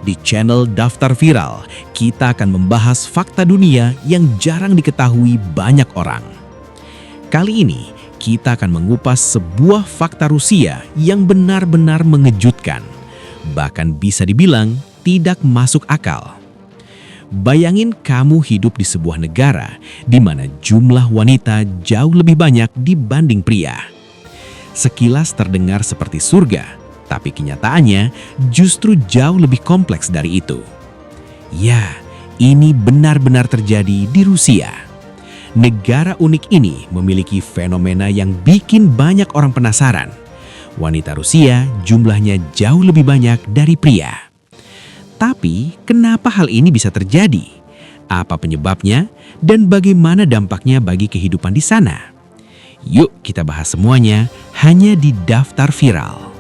Di channel Daftar Viral, kita akan membahas fakta dunia yang jarang diketahui banyak orang. Kali ini, kita akan mengupas sebuah fakta Rusia yang benar-benar mengejutkan. Bahkan bisa dibilang tidak masuk akal. Bayangin kamu hidup di sebuah negara di mana jumlah wanita jauh lebih banyak dibanding pria. Sekilas terdengar seperti surga, tapi kenyataannya justru jauh lebih kompleks dari itu. Ya, ini benar-benar terjadi di Rusia. Negara unik ini memiliki fenomena yang bikin banyak orang penasaran. Wanita Rusia jumlahnya jauh lebih banyak dari pria. Tapi, kenapa hal ini bisa terjadi? Apa penyebabnya? Dan bagaimana dampaknya bagi kehidupan di sana? Yuk kita bahas semuanya hanya di Daftar Viral.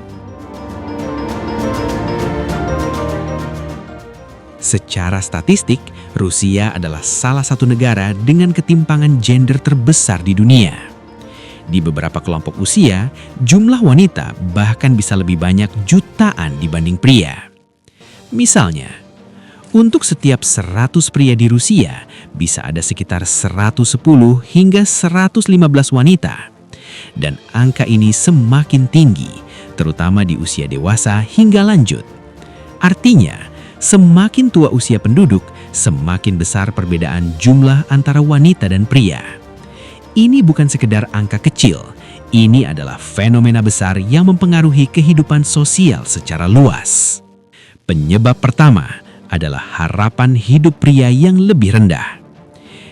Secara statistik, Rusia adalah salah satu negara dengan ketimpangan gender terbesar di dunia. Di beberapa kelompok usia, jumlah wanita bahkan bisa lebih banyak jutaan dibanding pria. Misalnya, untuk setiap 100 pria di Rusia, bisa ada sekitar 110 hingga 115 wanita. Dan angka ini semakin tinggi, terutama di usia dewasa hingga lanjut. Artinya, semakin tua usia penduduk, semakin besar perbedaan jumlah antara wanita dan pria. Ini bukan sekedar angka kecil, ini adalah fenomena besar yang mempengaruhi kehidupan sosial secara luas. Penyebab pertama adalah harapan hidup pria yang lebih rendah.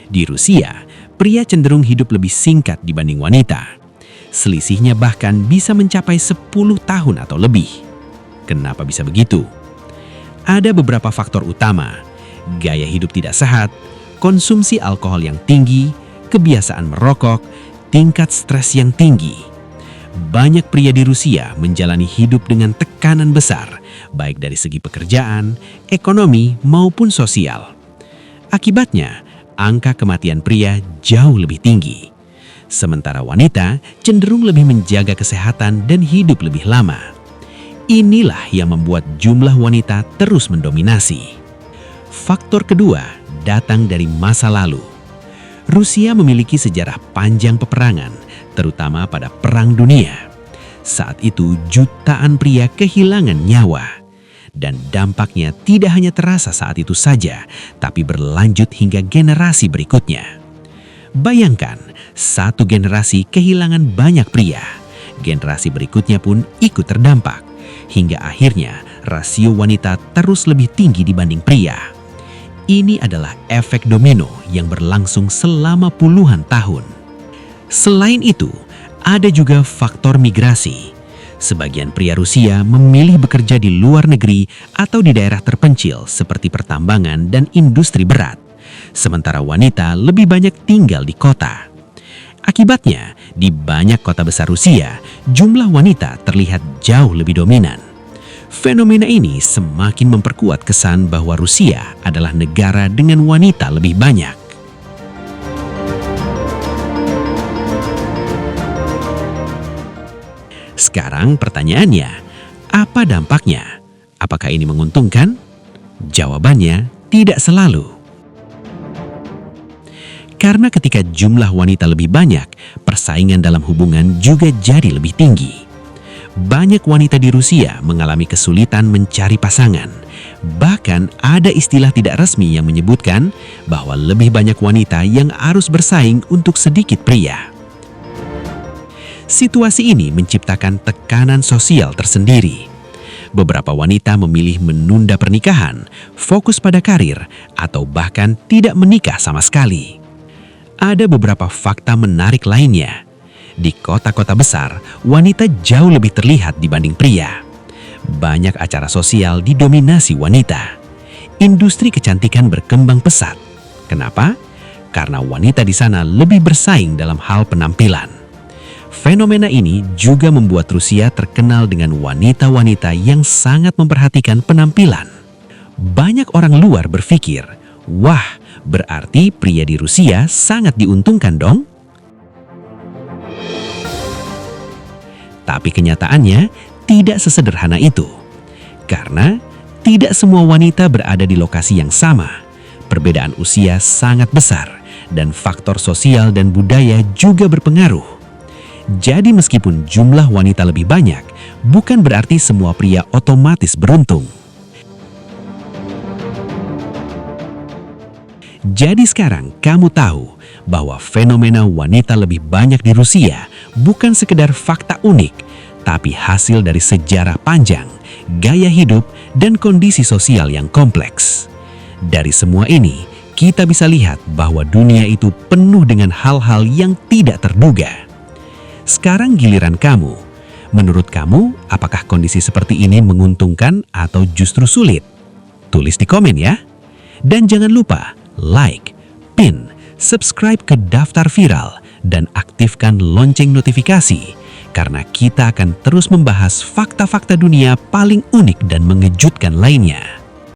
Di Rusia, pria cenderung hidup lebih singkat dibanding wanita. Selisihnya bahkan bisa mencapai 10 tahun atau lebih. Kenapa bisa begitu? Ada beberapa faktor utama: gaya hidup tidak sehat, konsumsi alkohol yang tinggi, kebiasaan merokok, tingkat stres yang tinggi. Banyak pria di Rusia menjalani hidup dengan tekanan besar, baik dari segi pekerjaan, ekonomi, maupun sosial. Akibatnya, angka kematian pria jauh lebih tinggi. Sementara wanita cenderung lebih menjaga kesehatan dan hidup lebih lama. Inilah yang membuat jumlah wanita terus mendominasi. Faktor kedua datang dari masa lalu. Rusia memiliki sejarah panjang peperangan, terutama pada Perang Dunia. Saat itu jutaan pria kehilangan nyawa. Dan dampaknya tidak hanya terasa saat itu saja, tapi berlanjut hingga generasi berikutnya. Bayangkan, satu generasi kehilangan banyak pria. Generasi berikutnya pun ikut terdampak. Hingga akhirnya rasio wanita terus lebih tinggi dibanding pria. Ini adalah efek domino yang berlangsung selama puluhan tahun. Selain itu, ada juga faktor migrasi. Sebagian pria Rusia memilih bekerja di luar negeri atau di daerah terpencil seperti pertambangan dan industri berat. Sementara wanita lebih banyak tinggal di kota. Akibatnya, di banyak kota besar Rusia, jumlah wanita terlihat jauh lebih dominan. Fenomena ini semakin memperkuat kesan bahwa Rusia adalah negara dengan wanita lebih banyak. Sekarang pertanyaannya, apa dampaknya? Apakah ini menguntungkan? Jawabannya, tidak selalu. Karena ketika jumlah wanita lebih banyak, persaingan dalam hubungan juga jadi lebih tinggi. Banyak wanita di Rusia mengalami kesulitan mencari pasangan. Bahkan ada istilah tidak resmi yang menyebutkan bahwa lebih banyak wanita yang harus bersaing untuk sedikit pria. Situasi ini menciptakan tekanan sosial tersendiri. Beberapa wanita memilih menunda pernikahan, fokus pada karir, atau bahkan tidak menikah sama sekali. Ada beberapa fakta menarik lainnya. Di kota-kota besar, wanita jauh lebih terlihat dibanding pria. Banyak acara sosial didominasi wanita. Industri kecantikan berkembang pesat. Kenapa? Karena wanita di sana lebih bersaing dalam hal penampilan. Fenomena ini juga membuat Rusia terkenal dengan wanita-wanita yang sangat memperhatikan penampilan. Banyak orang luar berpikir, wah, berarti pria di Rusia sangat diuntungkan dong? Tapi kenyataannya tidak sesederhana itu. Karena Tidak semua wanita berada di lokasi yang sama. Perbedaan usia sangat besar, dan faktor sosial dan budaya juga berpengaruh. Jadi meskipun jumlah wanita lebih banyak, bukan berarti semua pria otomatis beruntung. Jadi sekarang kamu tahu bahwa fenomena wanita lebih banyak di Rusia bukan sekedar fakta unik, tapi hasil dari sejarah panjang, gaya hidup, dan kondisi sosial yang kompleks. Dari semua ini, kita bisa lihat bahwa dunia itu penuh dengan hal-hal yang tidak terduga. Sekarang giliran kamu. Menurut kamu, apakah kondisi seperti ini menguntungkan atau justru sulit? Tulis di komen ya. Dan jangan lupa like, pin, subscribe ke Daftar Viral, dan aktifkan lonceng notifikasi, karena kita akan terus membahas fakta-fakta dunia paling unik dan mengejutkan lainnya.